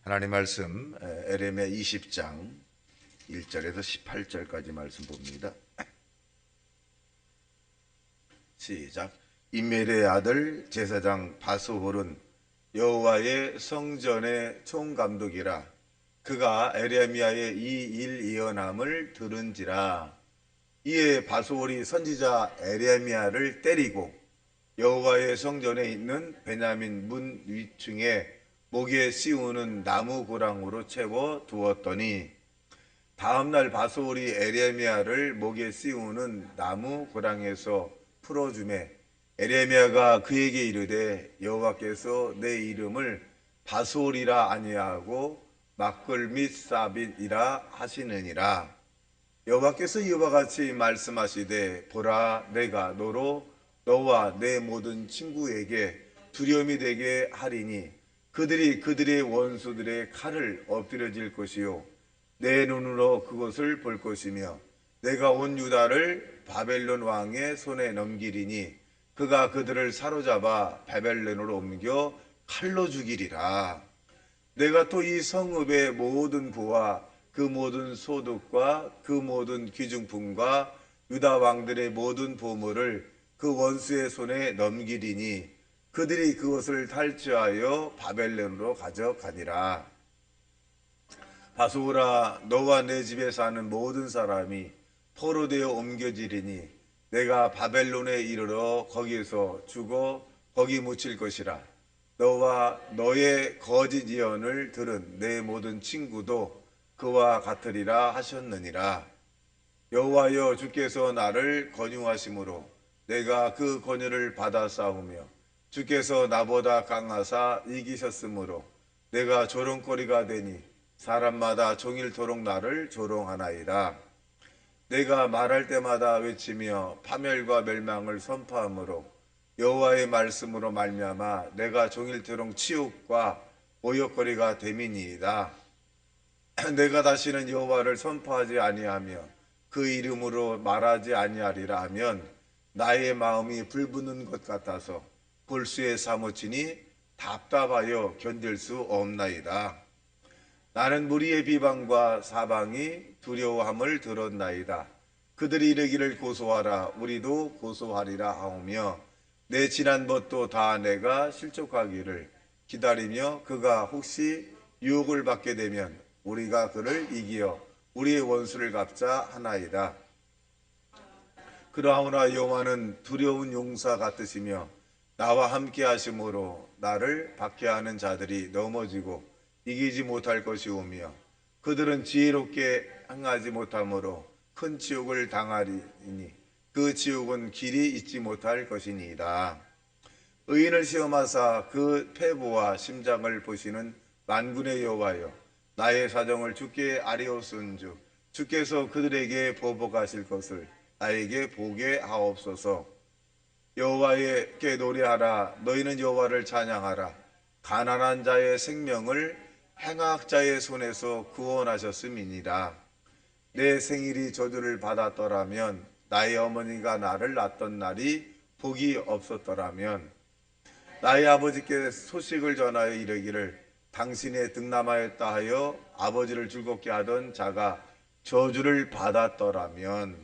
하나님 말씀 에레미야 20장 1절에서 18절까지 말씀 봅니다. 시작. 임멜의 아들 제사장 바스홀은 여호와의 성전의 총감독이라. 그가 에레미야의 이 일 예언함을 들은지라. 이에 바스홀이 선지자 에레미야를 때리고 여호와의 성전에 있는 베냐민 문 위층에 목에 씌우는 나무 고랑으로 채워 두었더니 다음날 바스홀이 에레미야를 목에 씌우는 나무 고랑에서 풀어주매 에레미야가 그에게 이르되 여호와께서 내 이름을 바스홀이라 아니하고 막글 및 사빗이라 하시느니라. 여호와께서 이와 같이 말씀하시되 보라, 내가 너로 너와 내 모든 친구에게 두려움이 되게 하리니 그들이 그들의 원수들의 칼을 엎드려질 것이요 내 눈으로 그것을 볼 것이며 내가 온 유다를 바벨론 왕의 손에 넘기리니 그가 그들을 사로잡아 바벨론으로 옮겨 칼로 죽이리라. 내가 또 이 성읍의 모든 부와 그 모든 소득과 그 모든 귀중품과 유다 왕들의 모든 보물을 그 원수의 손에 넘기리니 그들이 그것을 탈취하여 바벨론으로 가져가니라. 바스홀아, 너와 내 집에 사는 모든 사람이 포로되어 옮겨지리니 내가 바벨론에 이르러 거기에서 죽어 거기 묻힐 것이라. 너와 너의 거짓 예언을 들은 내 모든 친구도 그와 같으리라 하셨느니라. 여호와여, 주께서 나를 권유하심으로 내가 그 권유를 받아 싸우며 주께서 나보다 강하사 이기셨으므로 내가 조롱거리가 되니 사람마다 종일토록 나를 조롱하나이다. 내가 말할 때마다 외치며 파멸과 멸망을 선포하므로 여호와의 말씀으로 말미암아 내가 종일토록 치욕과 모욕거리가 됨이니이다. 내가 다시는 여호와를 선포하지 아니하며 그 이름으로 말하지 아니하리라 하면 나의 마음이 불붙는 것 같아서 골수에 사무치니 답답하여 견딜 수 없나이다. 나는 무리의 비방과 사방이 두려워함을 들었나이다. 그들이 이르기를 고소하라, 우리도 고소하리라 하오며 내 지난 것도 다 내가 실족하기를 기다리며 그가 혹시 유혹을 받게 되면 우리가 그를 이기어 우리의 원수를 갚자 하나이다. 그러하오나 여호와는 두려운 용사 같으시며 나와 함께 하심으로 나를 박해하는 자들이 넘어지고 이기지 못할 것이오며 그들은 지혜롭게 행하지 못함으로 큰 지옥을 당하리니 그 지옥은 길이 잊지 못할 것이니이다. 의인을 시험하사 그 패보와 심장을 보시는 만군의 여호와여, 나의 사정을 주께 아뢰었은즉 주께서 그들에게 보복하실 것을 나에게 보게 하옵소서. 여호와께 노래하라. 너희는 여호와를 찬양하라. 가난한 자의 생명을 행악자의 손에서 구원하셨음이니라. 내 생일이 저주를 받았더라면 나의 어머니가 나를 낳던 날이 복이 없었더라면 나의 아버지께 소식을 전하여 이르기를 당신의 등남하였다 하여 아버지를 즐겁게 하던 자가 저주를 받았더라면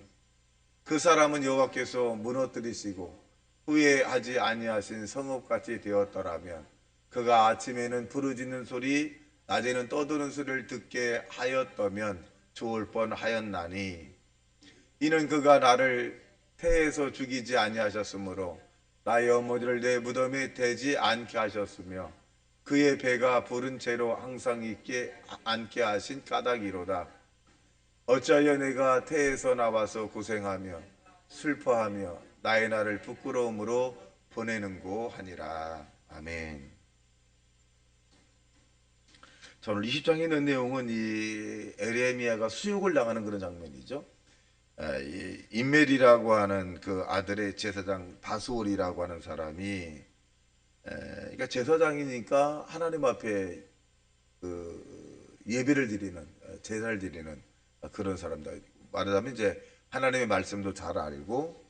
그 사람은 여호와께서 무너뜨리시고 후회하지 아니하신 성읍같이 되었더라면 그가 아침에는 부르짖는 소리 낮에는 떠드는 소리를 듣게 하였더면 좋을 뻔하였나니 이는 그가 나를 태에서 죽이지 아니하셨으므로 나의 어머니를 내 무덤에 대지 않게 하셨으며 그의 배가 부른 채로 항상 있게 않게 하신 까닭이로다. 어찌하여 내가 태에서 나와서 고생하며 슬퍼하며 나의 날을 부끄러움으로 보내는고 하니라. 아멘. 자, 오늘 20장에 있는 내용은 이 에레미야가 수욕을 당하는 그런 장면이죠. 이 임멜이라고 하는 그 아들의 제사장 바스홀이라고 하는 사람이 그러니까 제사장이니까 하나님 앞에 그 예배를 드리는 제사를 드리는 그런 사람들. 말하자면 이제 하나님의 말씀도 잘 알고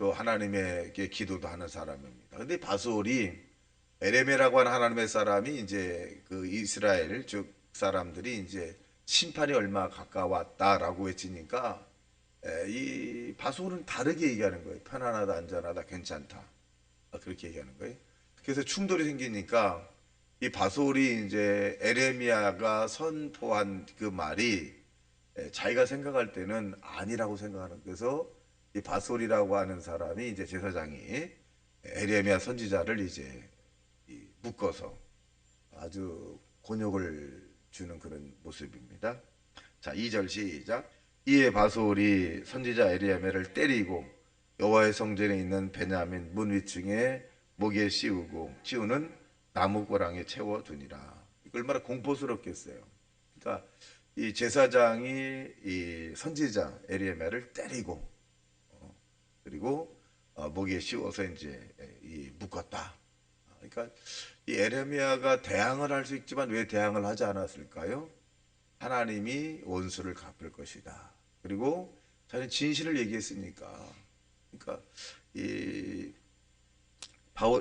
또 하나님에게 기도도 하는 사람입니다. 근데 바스홀이 에레미야라고 하는 하나님의 사람이 이제 그 이스라엘 즉 사람들이 이제 심판이 얼마 가까웠다라고 외치니까 이 바솔은 다르게 얘기하는 거예요. 편안하다, 안전하다, 괜찮다. 그렇게 얘기하는 거예요. 그래서 충돌이 생기니까 이 바솔이 이제 에레미야가 선포한 그 말이 자기가 생각할 때는 아니라고 생각하는. 그래서 이 바솔이라고 하는 사람이 이제 제사장이 에레미야 선지자를 이제 묶어서 아주 곤욕을 주는 그런 모습입니다. 자, 2절 시작. 이에 바솔이 선지자 에레미야를 때리고 여호와의 성전에 있는 베냐민 문 위층에 목에 씌우는 나무 고랑에 채워두니라. 얼마나 공포스럽겠어요. 그러니까 이 제사장이 이 선지자 에레미야를 때리고 그리고 목에 씌워서 이제 묶었다. 그러니까 이 에레미야가 대항을 할 수 있지만 왜 대항을 하지 않았을까요? 하나님이 원수를 갚을 것이다. 그리고 자기는 진실을 얘기했으니까. 그러니까 이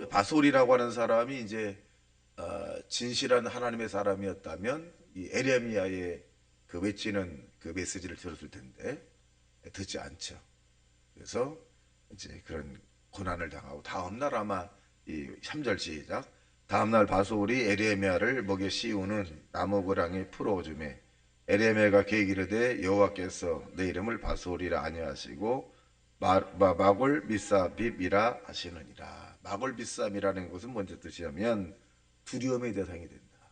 바솔이라고 하는 사람이 이제 진실한 하나님의 사람이었다면 이 에레미야의 그 외치는 그 메시지를 들었을 텐데 듣지 않죠. 그래서 이제 그런 고난을 당하고 다음 날 아마 이 3절 시작. 다음 날 바솔이 에레미야를 목에 씌우는 나무 고랑에 풀어주매 에레미야가 계기르되 여호와께서 내 이름을 바솔이라 아니하시고 마골 미사빕이라 하시느니라. 마골 미사이라는 것은 뭔지 뜻이냐면 두려움의 대상이 된다.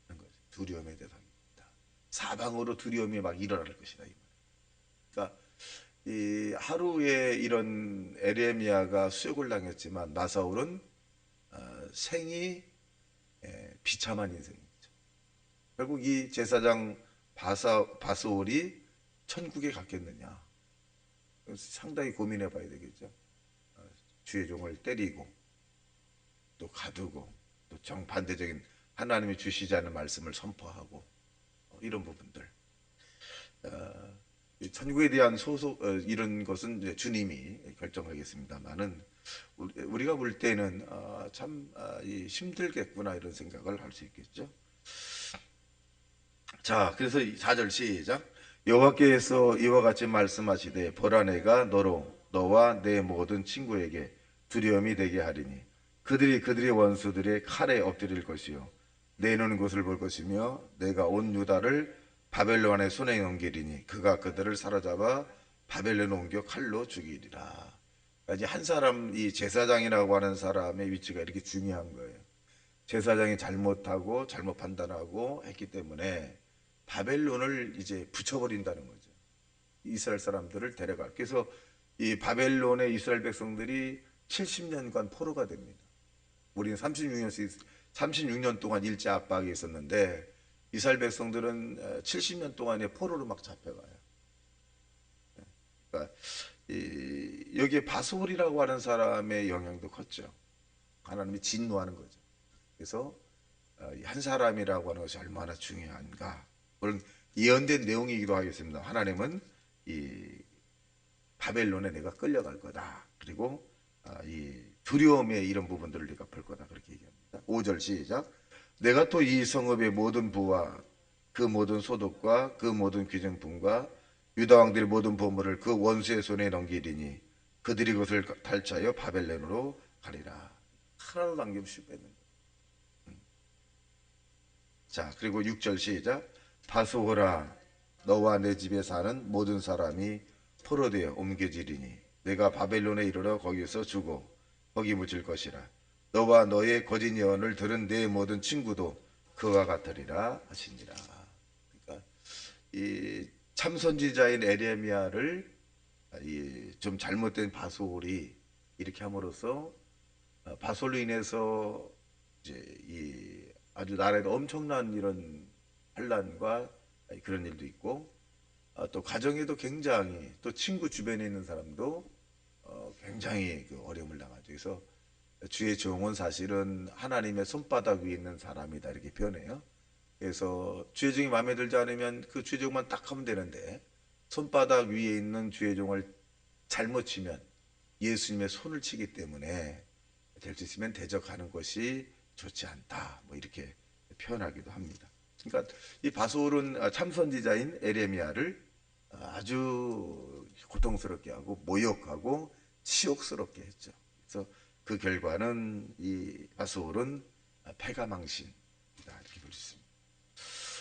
그런 거죠. 두려움의 대상입니다. 사방으로 두려움이 막 일어날 것이다. 그러니까 이 하루에 이런 에레미야가 수욕을 당했지만 나사울은 생이 비참한 인생이죠. 결국 이 제사장 바소올이 천국에 갔겠느냐. 상당히 고민해 봐야 되겠죠. 주의 종을 때리고 또 가두고 또 정반대적인 하나님이 주시지 않은 말씀을 선포하고 이런 부분들. 천국에 대한 소속 이런 것은 이제 주님이 결정하겠습니다만은 우리가 볼 때는 참 힘들겠구나 이런 생각을 할 수 있겠죠. 자, 그래서 4절 시작. 여호와께서 이와 같이 말씀하시되 보라 내가 너와 내 모든 친구에게 두려움이 되게 하리니 그들이 원수들의 칼에 엎드릴 것이요 내놓는 것을 볼 것이며 내가 온 유다를 바벨론의 손에 넘기리니 그가 그들을 사로잡아 바벨론 옮겨 칼로 죽이리라. 그러니까 이제 한 사람 이 제사장이라고 하는 사람의 위치가 이렇게 중요한 거예요. 제사장이 잘못하고 잘못 판단하고 했기 때문에 바벨론을 이제 붙여버린다는 거죠. 이스라엘 사람들을 데려갈. 그래서 이 바벨론의 이스라엘 백성들이 70년간 포로가 됩니다. 우리는 36년 동안 일제 압박이 있었는데 이스라엘 백성들은 70년 동안의 포로로 막 잡혀가요. 그러니까 여기에 바솔이라고 하는 사람의 영향도 컸죠. 하나님이 진노하는 거죠. 그래서 한 사람이라고 하는 것이 얼마나 중요한가. 물론 예언된 내용이기도 하겠습니다. 하나님은 이 바벨론에 내가 끌려갈 거다. 그리고 이 두려움의 이런 부분들을 내가 볼 거다. 그렇게 얘기합니다. 5절 시작. 내가 또 이 성읍의 모든 부와 그 모든 소득과 그 모든 귀정품과 유다 왕들의 모든 보물을 그 원수의 손에 넘기리니 그들이 그것을 탈취하여 바벨론으로 가리라. 하나도 남김없이 뺏는 거예요. 자, 그리고 6절 시작. 바소호라 너와 내 집에 사는 모든 사람이 포로되어 옮겨지리니 내가 바벨론에 이르러 거기서 죽어 거기 묻힐 것이라. 너와 너의 거짓 예언을 들은 내 모든 친구도 그와 같으리라 하시니라. 그러니까 이 참선지자인 에레미야를 좀 잘못된 바솔이 이렇게 함으로써 바솔로 인해서 이제 이 아주 나라에도 엄청난 이런 환란과 그런 일도 있고 또 가정에도 굉장히 또 친구 주변에 있는 사람도 굉장히 그 어려움을 당하죠. 그래서 주의 종은 사실은 하나님의 손바닥 위에 있는 사람이다 이렇게 표현해요. 그래서 주의 종이 마음에 들지 않으면 그 주의 종만 딱 하면 되는데 손바닥 위에 있는 주의 종을 잘못 치면 예수님의 손을 치기 때문에 될 수 있으면 대적하는 것이 좋지 않다. 뭐 이렇게 표현하기도 합니다. 그러니까 이 바솔은 참선지자인 에레미야를 아주 고통스럽게 하고 모욕하고 치욕스럽게 했죠. 그래서 그 결과는 이 바솔은 패가망신이다 이렇게 볼 수 있습니다.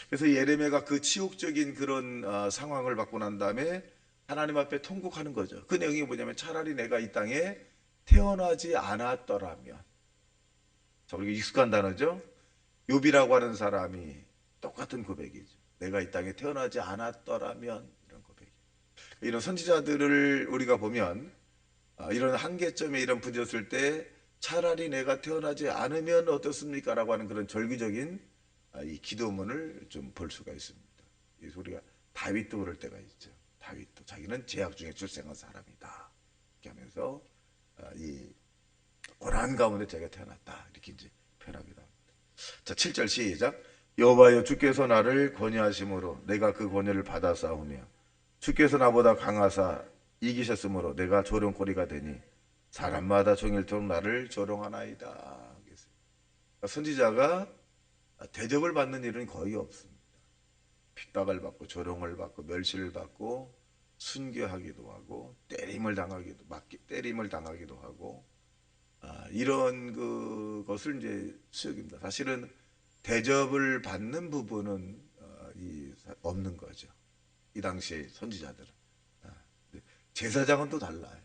그래서 이 에레미야가 그 치욕적인 그런 상황을 받고 난 다음에 하나님 앞에 통곡하는 거죠. 그 내용이 뭐냐면 차라리 내가 이 땅에 태어나지 않았더라면. 자, 우리가 익숙한 단어죠. 욥이라고 하는 사람이 똑같은 고백이죠. 내가 이 땅에 태어나지 않았더라면 이런 고백. 이런 선지자들을 우리가 보면 이런 한계점에 이런 부딪혔을 때 차라리 내가 태어나지 않으면 어떻습니까? 라고 하는 그런 절규적인 이 기도문을 좀 볼 수가 있습니다. 그래서 우리가 다윗도 그럴 때가 있죠. 다윗도 자기는 제약 중에 출생한 사람이다. 이렇게 하면서 이 고난 가운데 자기가 태어났다. 이렇게 이제 표현하기도 합니다. 자, 7절 시작. 여호와여 주께서 나를 권유하심으로 내가 그 권유를 받아싸우며 주께서 나보다 강하사 이기셨으므로 내가 조롱거리가 되니 사람마다 종일토록 나를 조롱하나이다. 그러니까 선지자가 대접을 받는 일은 거의 없습니다. 핍박을 받고 조롱을 받고 멸시를 받고 순교하기도 하고 때림을 당하기도 하고 이런 그것을 이제 수역입니다. 사실은 대접을 받는 부분은 없는 거죠. 이 당시 선지자들은. 제사장은 또 달라요.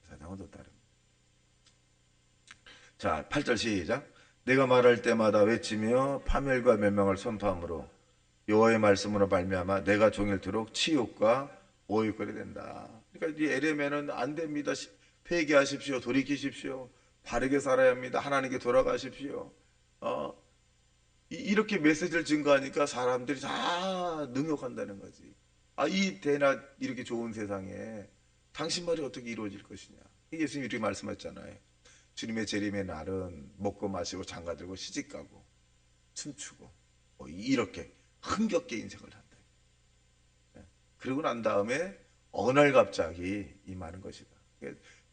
제사장은 또 다릅니다. 자, 8절 시작. 내가 말할 때마다 외치며 파멸과 멸망을 선포함으로 여호와의 말씀으로 말미암아 내가 종일토록 치욕과 오욕거리 된다. 그러니까 이 에레미야는 안 됩니다. 회개하십시오. 돌이키십시오. 바르게 살아야 합니다. 하나님께 돌아가십시오. 이렇게 메시지를 증거하니까 사람들이 다 능욕한다는 거지. 이 대낮 이렇게 좋은 세상에 당신 말이 어떻게 이루어질 것이냐. 예수님이 이렇게 말씀하셨잖아요. 주님의 재림의 날은 먹고 마시고 장가들고 시집가고 춤추고 이렇게 흥겹게 인생을 한다. 그러고 난 다음에 어느 날 갑자기 임하는 것이다.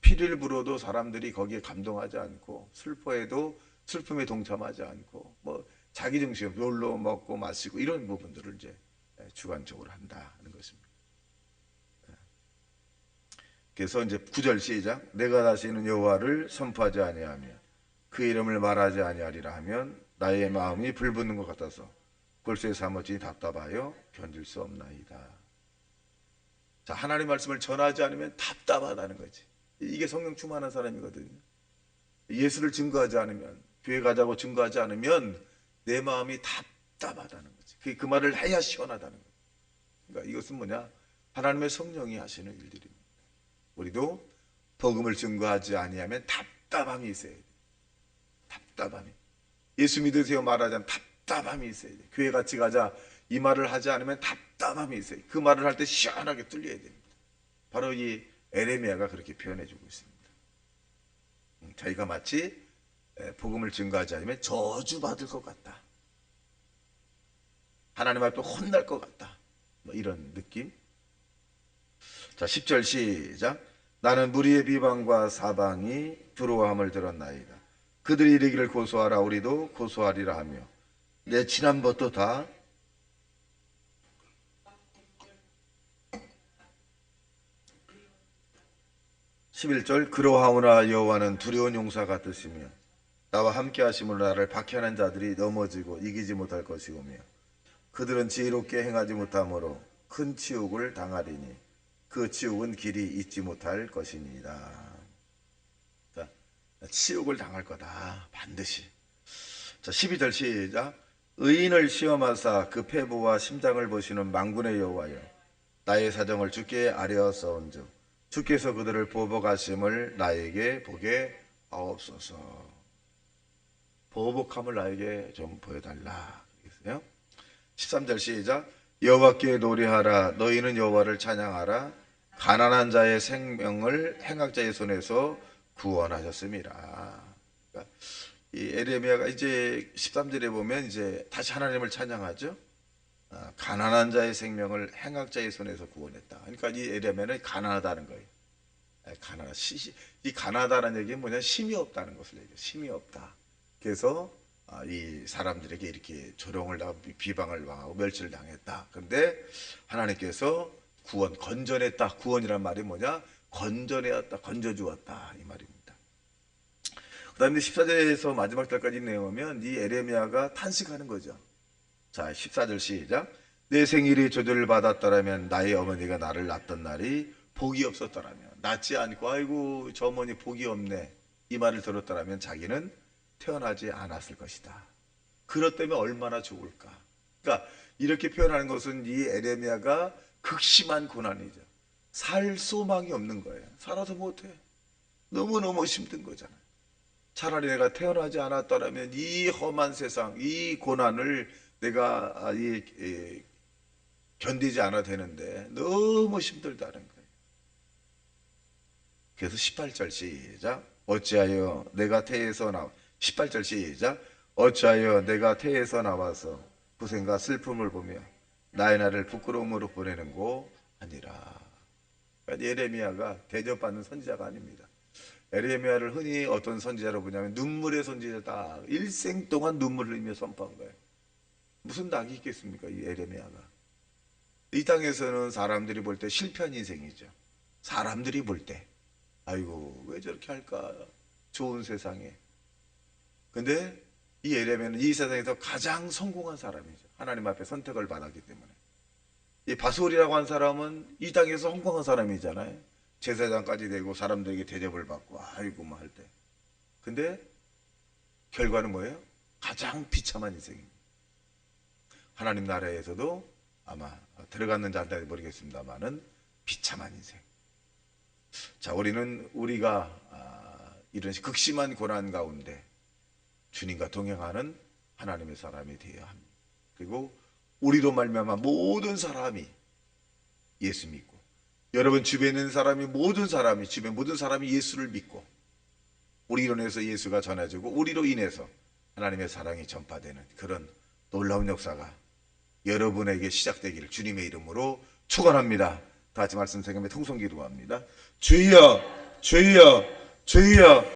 피를 불어도 사람들이 거기에 감동하지 않고 슬퍼해도 슬픔에 동참하지 않고 뭐 자기 중심 놀러 먹고 마시고 이런 부분들을 이제 주관적으로 한다는 것입니다. 그래서 이제 9절 시작. 내가 다시는 여호와를 선포하지 아니하며 그 이름을 말하지 아니하리라 하면 나의 마음이 불붙는 것 같아서 골수에 사무치 답답하여 견딜 수 없나이다. 자, 하나님 말씀을 전하지 않으면 답답하다는 거지. 이게 성령 충만한 사람이거든요. 예수를 증거하지 않으면, 교회 가자고 증거하지 않으면 내 마음이 답답하다는 거지. 그 말을 해야 시원하다는 거지. 그러니까 이것은 뭐냐? 하나님의 성령이 하시는 일들입니다. 우리도 복음을 증거하지 아니하면 답답함이 있어야 돼. 답답함이. 예수 믿으세요 말하지 않으면 답답함이 있어야 돼. 교회 같이 가자 이 말을 하지 않으면 답답함이 있어요. 그 말을 할 때 시원하게 뚫려야 됩니다. 바로 이 에레미야가 그렇게 표현해주고 있습니다. 자기가 마치 복음을 증거하지 않으면 저주받을 것 같다. 하나님 앞에 혼날 것 같다. 뭐 이런 느낌. 자, 10절 시작. 나는 무리의 비방과 사방이 부러워함을 들었나이다. 그들이 이르기를 고소하라 우리도 고소하리라 하며 내 지난번도 다 11절 그러하오나 여호와는 두려운 용사 같으시며 나와 함께 하심으로 나를 박해하는 자들이 넘어지고 이기지 못할 것이오며 그들은 지혜롭게 행하지 못함으로 큰 치욕을 당하리니 그 치욕은 길이 잊지 못할 것이니이다. 자, 치욕을 당할 거다 반드시. 자, 12절 시작. 의인을 시험하사 그 패부와 심장을 보시는 만군의 여호와여 나의 사정을 주께 아뢰었사온즉 주께서 그들을 보복하심을 나에게 보게 하옵소서. 보복함을 나에게 좀 보여달라. 13절 시작. 여호와께 노래하라 너희는 여호와를 찬양하라 가난한 자의 생명을 행악자의 손에서 구원하셨습니다. 그러니까 이 에레미야가 이제 13절에 보면 이제 다시 하나님을 찬양하죠. 가난한 자의 생명을 행악자의 손에서 구원했다. 그러니까 이 에레미야는 가난하다는 거예요. 이 가난하다는 얘기는 뭐냐? 힘이 없다는 것을 얘기해요. 힘이 없다. 그래서 이 사람들에게 이렇게 조롱을 당하고 비방을 당하고 멸치를 당했다. 그런데 하나님께서 건져냈다. 구원이란 말이 뭐냐? 건져내었다, 건져주었다 이 말입니다. 그 다음에 14절에서 마지막 절까지 내용하면 이 에레미야가 탄식하는 거죠. 자, 14절 시작. 내 생일이 조절을 받았더라면 나의 어머니가 나를 낳던 날이 복이 없었더라면, 낳지 않고 아이고 저 어머니 복이 없네 이 말을 들었더라면 자기는 태어나지 않았을 것이다. 그렇다면 얼마나 좋을까. 그러니까 이렇게 표현하는 것은 이 에레미야가 극심한 고난이죠. 살 소망이 없는 거예요. 살아서 못해. 너무너무 힘든 거잖아요. 차라리 내가 태어나지 않았더라면 이 험한 세상, 이 고난을 내가 견디지 않아도 되는데 너무 힘들다는 거예요. 그래서 18절 시작. 어찌하여 내가 태에서 18절 시작. 어찌하여 내가 태에서 나와서 고생과 슬픔을 보며 나의 날을 부끄러움으로 보내는고 아니라. 그러니까 예레미야가 대접받는 선지자가 아닙니다. 에레미야를 흔히 어떤 선지자로 보냐면 눈물의 선지자다. 일생 동안 눈물을 흘리며 선포한 거예요. 무슨 낙이 있겠습니까? 이 에레미야가. 이 땅에서는 사람들이 볼 때 실패한 인생이죠. 사람들이 볼 때 아이고 왜 저렇게 할까? 좋은 세상에. 근데 이 에레미야는 이 세상에서 가장 성공한 사람이죠. 하나님 앞에 선택을 받았기 때문에. 이 바솔이라고 한 사람은 이 땅에서 성공한 사람이잖아요. 제사장까지 되고 사람들에게 대접을 받고 아이고 뭐 할 때. 근데 결과는 뭐예요? 가장 비참한 인생입니다. 하나님 나라에서도 아마 들어갔는지 안 들어갔는지 모르겠습니다만은 비참한 인생. 자, 우리가 이런 극심한 고난 가운데 주님과 동행하는 하나님의 사람이 되어야 합니다. 그리고 우리로 말미암아 모든 사람이 예수 믿고, 여러분 주변에 있는 사람이 주변 모든 사람이 예수를 믿고, 우리로 인해서 예수가 전해지고 우리로 인해서 하나님의 사랑이 전파되는 그런 놀라운 역사가 여러분에게 시작되기를 주님의 이름으로 축원합니다. 다 같이 말씀 생각하며 통성 기도합니다. 주여, 주여, 주여.